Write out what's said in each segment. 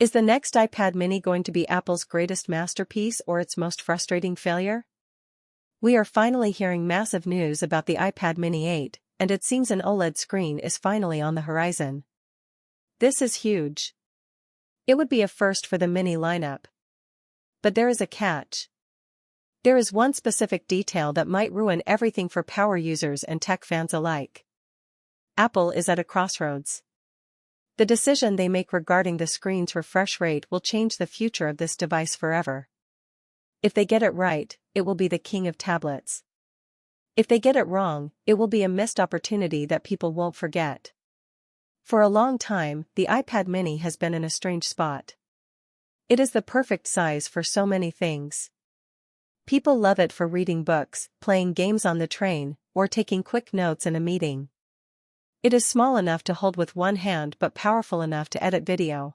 Is the next iPad mini going to be Apple's greatest masterpiece or its most frustrating failure? We are finally hearing massive news about the iPad mini 8, and it seems an OLED screen is finally on the horizon. This is huge. It would be a first for the mini lineup. But there is a catch. There is one specific detail that might ruin everything for power users and tech fans alike. Apple is at a crossroads. The decision they make regarding the screen's refresh rate will change the future of this device forever. If they get it right, it will be the king of tablets. If they get it wrong, it will be a missed opportunity that people won't forget. For a long time, the iPad mini has been in a strange spot. It is the perfect size for so many things. People love it for reading books, playing games on the train, or taking quick notes in a meeting. It is small enough to hold with one hand but powerful enough to edit video.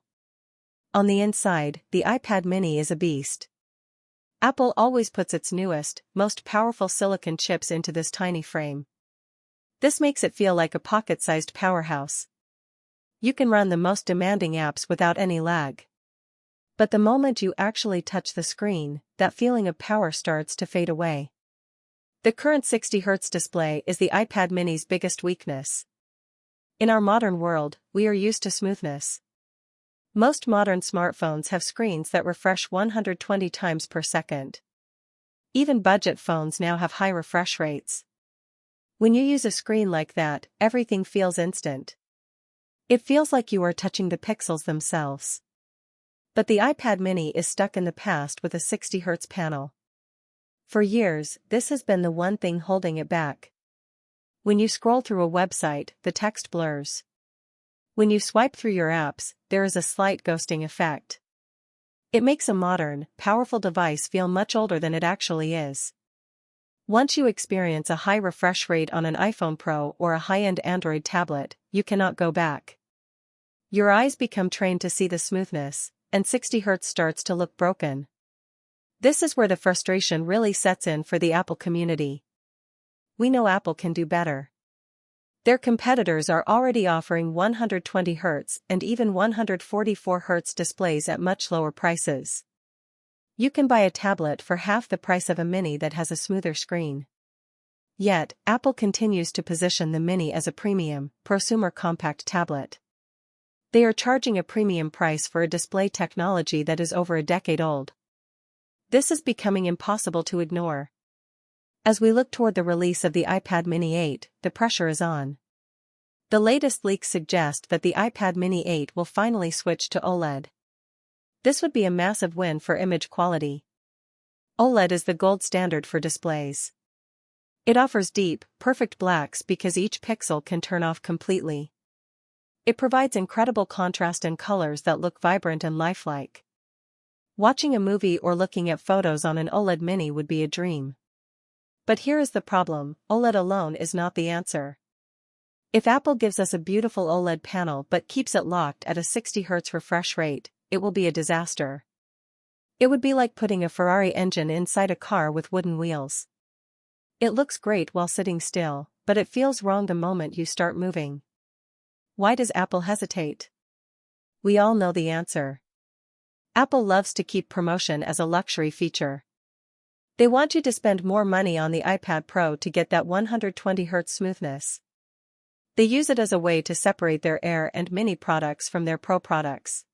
On the inside, the iPad mini is a beast. Apple always puts its newest, most powerful silicon chips into this tiny frame. This makes it feel like a pocket-sized powerhouse. You can run the most demanding apps without any lag. But the moment you actually touch the screen, that feeling of power starts to fade away. The current 60Hz display is the iPad mini's biggest weakness. In our modern world, we are used to smoothness. Most modern smartphones have screens that refresh 120 times per second. Even budget phones now have high refresh rates. When you use a screen like that, everything feels instant. It feels like you are touching the pixels themselves. But the iPad mini is stuck in the past with a 60Hz panel. For years, this has been the one thing holding it back. When you scroll through a website, the text blurs. When you swipe through your apps, there is a slight ghosting effect. It makes a modern, powerful device feel much older than it actually is. Once you experience a high refresh rate on an iPhone Pro or a high-end Android tablet, you cannot go back. Your eyes become trained to see the smoothness, and 60Hz starts to look broken. This is where the frustration really sets in for the Apple community. We know Apple can do better. Their competitors are already offering 120Hz and even 144Hz displays at much lower prices. You can buy a tablet for half the price of a mini that has a smoother screen. Yet, Apple continues to position the mini as a premium, prosumer compact tablet. They are charging a premium price for a display technology that is over a decade old. This is becoming impossible to ignore. As we look toward the release of the iPad mini 8, the pressure is on. The latest leaks suggest that the iPad mini 8 will finally switch to OLED. This would be a massive win for image quality. OLED is the gold standard for displays. It offers deep, perfect blacks because each pixel can turn off completely. It provides incredible contrast and colors that look vibrant and lifelike. Watching a movie or looking at photos on an OLED mini would be a dream. But here is the problem: OLED alone is not the answer. If Apple gives us a beautiful OLED panel but keeps it locked at a 60Hz refresh rate, it will be a disaster. It would be like putting a Ferrari engine inside a car with wooden wheels. It looks great while sitting still, but it feels wrong the moment you start moving. Why does Apple hesitate? We all know the answer. Apple loves to keep promotion as a luxury feature. They want you to spend more money on the iPad Pro to get that 120Hz smoothness. They use it as a way to separate their Air and Mini products from their Pro products.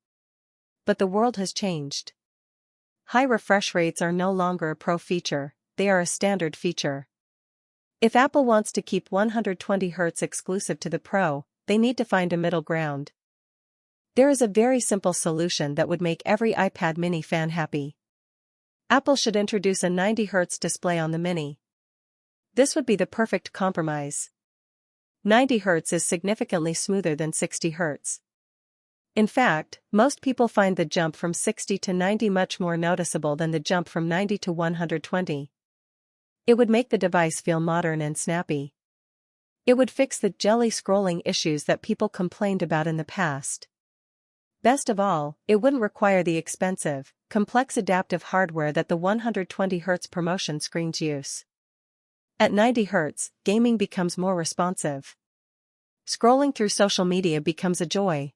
But the world has changed. High refresh rates are no longer a Pro feature, they are a standard feature. If Apple wants to keep 120Hz exclusive to the Pro, they need to find a middle ground. There is a very simple solution that would make every iPad mini fan happy. Apple should introduce a 90Hz display on the mini. This would be the perfect compromise. 90Hz is significantly smoother than 60Hz. In fact, most people find the jump from 60 to 90 much more noticeable than the jump from 90 to 120. It would make the device feel modern and snappy. It would fix the jelly scrolling issues that people complained about in the past. Best of all, it wouldn't require the expensive, complex adaptive hardware that the 120Hz promotion screens use. At 90Hz, gaming becomes more responsive. Scrolling through social media becomes a joy.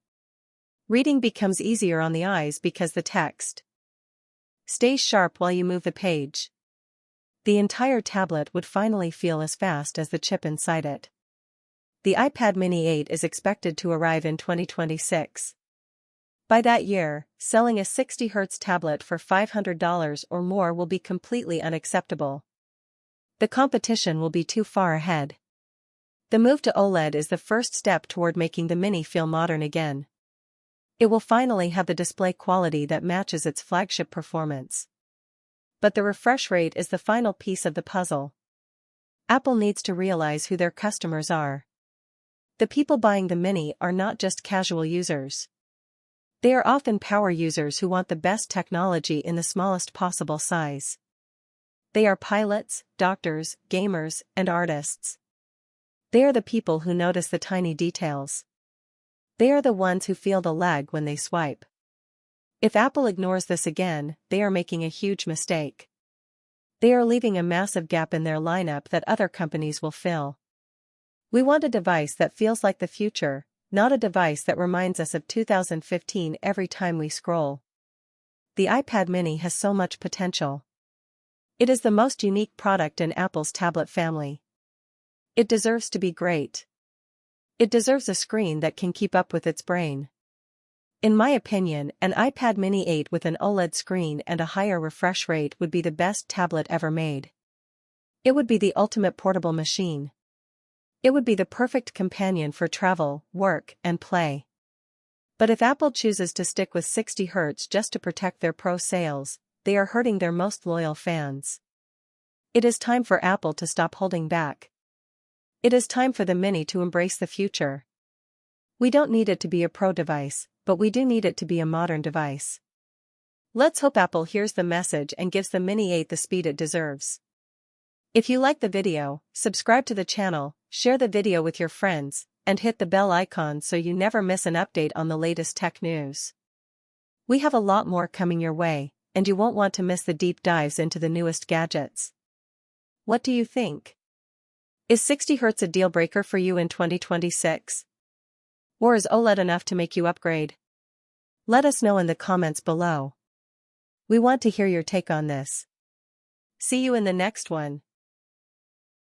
Reading becomes easier on the eyes because the text stays sharp while you move the page. The entire tablet would finally feel as fast as the chip inside it. The iPad mini 8 is expected to arrive in 2026. By that year, selling a 60Hz tablet for $500 or more will be completely unacceptable. The competition will be too far ahead. The move to OLED is the first step toward making the Mini feel modern again. It will finally have the display quality that matches its flagship performance. But the refresh rate is the final piece of the puzzle. Apple needs to realize who their customers are. The people buying the Mini are not just casual users. They are often power users who want the best technology in the smallest possible size. They are pilots, doctors, gamers, and artists. They are the people who notice the tiny details. They are the ones who feel the lag when they swipe. If Apple ignores this again, they are making a huge mistake. They are leaving a massive gap in their lineup that other companies will fill. We want a device that feels like the future, not a device that reminds us of 2015 every time we scroll. The iPad mini has so much potential. It is the most unique product in Apple's tablet family. It deserves to be great. It deserves a screen that can keep up with its brain. In my opinion, an iPad mini 8 with an OLED screen and a higher refresh rate would be the best tablet ever made. It would be the ultimate portable machine. It would be the perfect companion for travel, work, and play. But if Apple chooses to stick with 60Hz just to protect their Pro sales, they are hurting their most loyal fans. It is time for Apple to stop holding back. It is time for the Mini to embrace the future. We don't need it to be a Pro device, but we do need it to be a modern device. Let's hope Apple hears the message and gives the Mini 8 the speed it deserves. If you like the video, subscribe to the channel, share the video with your friends, and hit the bell icon so you never miss an update on the latest tech news. We have a lot more coming your way, and you won't want to miss the deep dives into the newest gadgets. What do you think? Is 60Hz a deal breaker for you in 2026? Or is OLED enough to make you upgrade? Let us know in the comments below. We want to hear your take on this. See you in the next one.